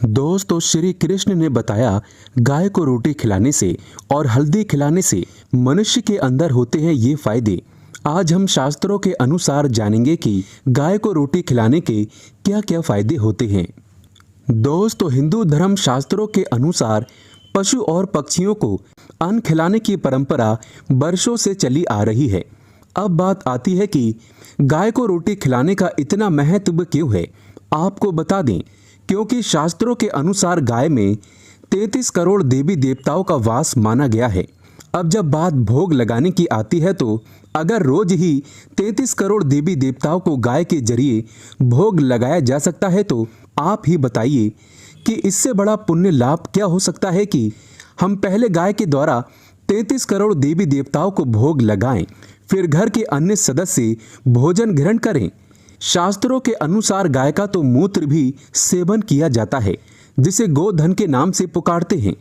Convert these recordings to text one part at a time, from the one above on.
दोस्तों, श्री कृष्ण ने बताया गाय को रोटी खिलाने से और हल्दी खिलाने से मनुष्य के अंदर होते हैं ये फायदे। आज हम शास्त्रों के अनुसार जानेंगे कि गाय को रोटी खिलाने के क्या क्या फायदे होते हैं। दोस्तों, हिंदू धर्म शास्त्रों के अनुसार पशु और पक्षियों को अन्न खिलाने की परंपरा वर्षों से चली आ रही है। अब बात आती है कि गाय को रोटी खिलाने का इतना महत्व क्यों है। आपको बता दें, क्योंकि शास्त्रों के अनुसार गाय में 33 करोड़ देवी देवताओं का वास माना गया है। अब जब बात भोग लगाने की आती है तो अगर रोज ही 33 करोड़ देवी देवताओं को गाय के जरिए भोग लगाया जा सकता है तो आप ही बताइए कि इससे बड़ा पुण्य लाभ क्या हो सकता है कि हम पहले गाय के द्वारा 33 करोड़ देवी देवताओं को भोग लगाएं, फिर घर के अन्य सदस्य भोजन ग्रहण करें। शास्त्रों के अनुसार गाय का तो मूत्र भी सेवन किया जाता है, जिसे गोधन के नाम से पुकारते हैं।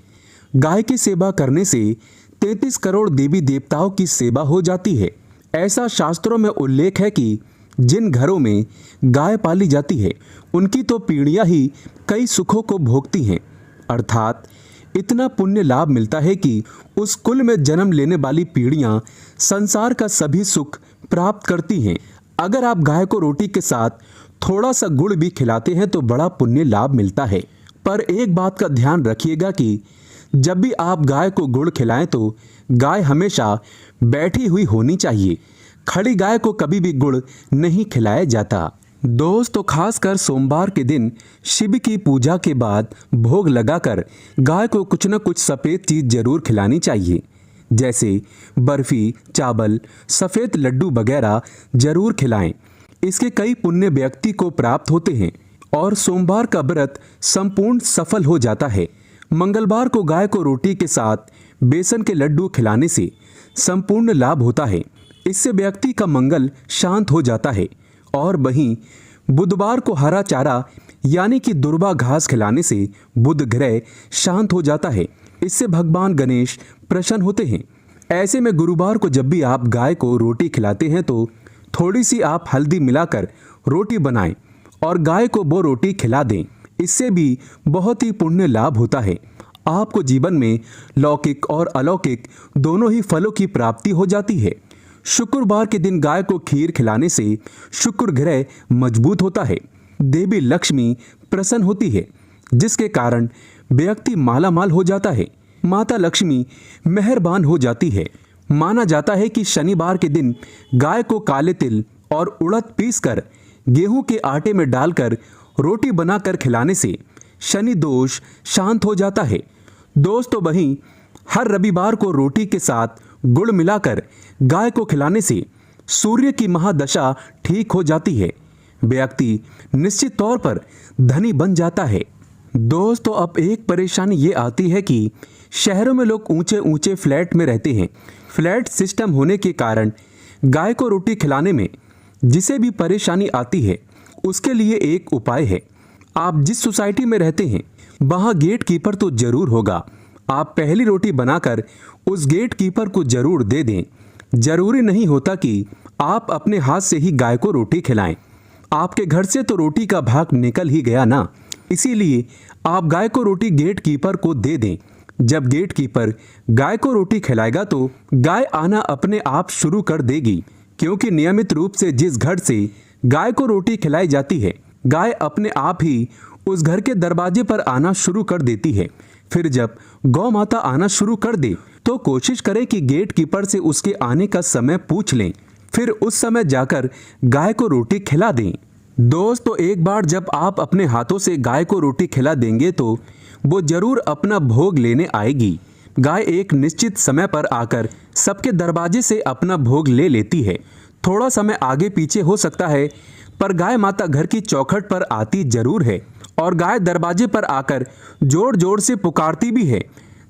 गाय की सेवा करने से 33 करोड़ देवी देवताओं की सेवा हो जाती है। ऐसा शास्त्रों में उल्लेख है कि जिन घरों में गाय पाली जाती है उनकी तो पीढ़ियां ही कई सुखों को भोगती हैं, अर्थात इतना पुण्य लाभ मिलता है कि उस कुल में जन्म लेने वाली पीढ़ियां संसार का सभी सुख प्राप्त करती हैं। अगर आप गाय को रोटी के साथ थोड़ा सा गुड़ भी खिलाते हैं तो बड़ा पुण्य लाभ मिलता है। पर एक बात का ध्यान रखिएगा कि जब भी आप गाय को गुड़ खिलाएं तो गाय हमेशा बैठी हुई होनी चाहिए। खड़ी गाय को कभी भी गुड़ नहीं खिलाया जाता। दोस्तों, खासकर सोमवार के दिन शिव की पूजा के बाद भोग लगाकर गाय को कुछ न कुछ सफ़ेद चीज़ जरूर खिलानी चाहिए, जैसे बर्फी, चावल, सफ़ेद लड्डू वगैरह जरूर खिलाएं। इसके कई पुण्य व्यक्ति को प्राप्त होते हैं और सोमवार का व्रत संपूर्ण सफल हो जाता है। मंगलवार को गाय को रोटी के साथ बेसन के लड्डू खिलाने से संपूर्ण लाभ होता है। इससे व्यक्ति का मंगल शांत हो जाता है। और वहीं बुधवार को हरा चारा यानी कि दुर्वा घास खिलाने से बुध ग्रह शांत हो जाता है। इससे भगवान गणेश प्रसन्न होते हैं। ऐसे में गुरुवार को जब भी आप गाय को रोटी खिलाते हैं तो थोड़ी सी आप हल्दी मिलाकर रोटी बनाएं और गाय को वो रोटी खिला दें। इससे भी बहुत ही पुण्य लाभ होता है। आपको जीवन में लौकिक और अलौकिक दोनों ही फलों की प्राप्ति हो जाती है। शुक्रवार के दिन गाय को खीर खिलाने से शुक्र ग्रह मजबूत होता है। देवी लक्ष्मी प्रसन्न होती है, जिसके कारण व्यक्ति मालामाल हो जाता है। माता लक्ष्मी मेहरबान हो जाती है। माना जाता है कि शनिवार के दिन गाय को काले तिल और उड़द पीसकर गेहूं के आटे में डालकर रोटी बनाकर खिलाने से शनि दोष शांत हो जाता है। दोस्तों, वहीं हर रविवार को रोटी के साथ गुड़ मिलाकर गाय को खिलाने से सूर्य की महादशा ठीक हो जाती है। व्यक्ति निश्चित तौर पर धनी बन जाता है। दोस्तों, अब एक परेशानी ये आती है कि शहरों में लोग ऊंचे ऊंचे फ्लैट में रहते हैं। फ्लैट सिस्टम होने के कारण गाय को रोटी खिलाने में जिसे भी परेशानी आती है उसके लिए एक उपाय है। आप जिस सोसाइटी में रहते हैं वहाँ गेट कीपर तो जरूर होगा। आप पहली रोटी बनाकर उस गेट कीपर को जरूर दे दें। जरूरी नहीं होता कि आप अपने हाथ से ही गाय को रोटी खिलाएं। आपके घर से तो रोटी का भाग निकल ही गया ना, इसीलिए आप गाय को रोटी गेट कीपर को दे दें। जब गेट कीपर गाय को रोटी खिलाएगा तो गाय आना अपने आप शुरू कर देगी, क्योंकि नियमित रूप से जिस घर से गाय को रोटी खिलाई जाती है गाय अपने आप ही उस घर के दरवाजे पर आना शुरू कर देती है। फिर जब गौ माता आना शुरू कर दे तो कोशिश करें कि गेट कीपर से उसके आने का समय पूछ लें, फिर उस समय जाकर गाय को रोटी खिला दें। दोस्तों, एक बार जब आप अपने हाथों से गाय को रोटी खिला देंगे तो वो जरूर अपना भोग लेने आएगी। गाय एक निश्चित समय पर आकर सबके दरवाजे से अपना भोग ले लेती है। थोड़ा समय आगे पीछे हो सकता है, पर गाय माता घर की चौखट पर आती जरूर है और गाय दरवाजे पर आकर जोर जोर से पुकारती भी है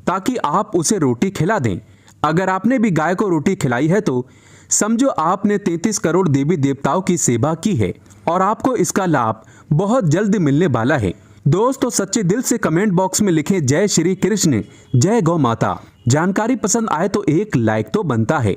ताकि आप उसे रोटी खिला दें। अगर आपने भी गाय को रोटी खिलाई है तो समझो आपने 33 करोड़ देवी देवताओं की सेवा की है और आपको इसका लाभ बहुत जल्द मिलने वाला है। दोस्तों, सच्चे दिल से कमेंट बॉक्स में लिखें जय श्री कृष्ण, जय गौ माता। जानकारी पसंद आए तो एक लाइक तो बनता है।